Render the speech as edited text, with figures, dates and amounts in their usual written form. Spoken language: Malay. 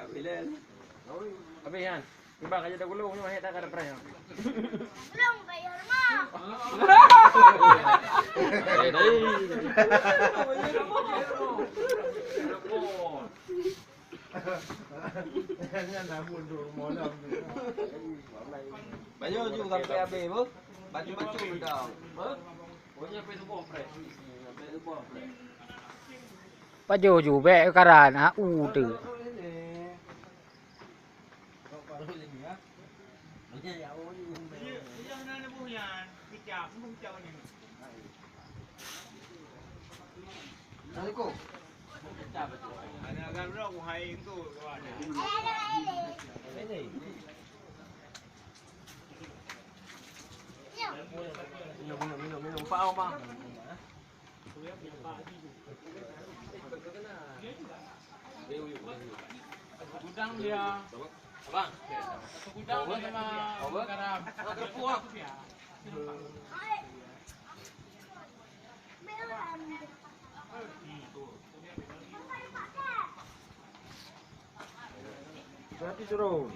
Tapi yan, iba kayo dah gulung ni mahit ka pre. Belum bayar mah. Baju juga PAB, Bu. Baju-baju dong. Punya Facebook pre. Facebook pre. Baju juga karena udah. Assalamualaikum. Ada berapa aku hai itu ada. Minum pau bang. Gudang dia. Bang. Gudang sama garam. Kepuak. Berarti suruh.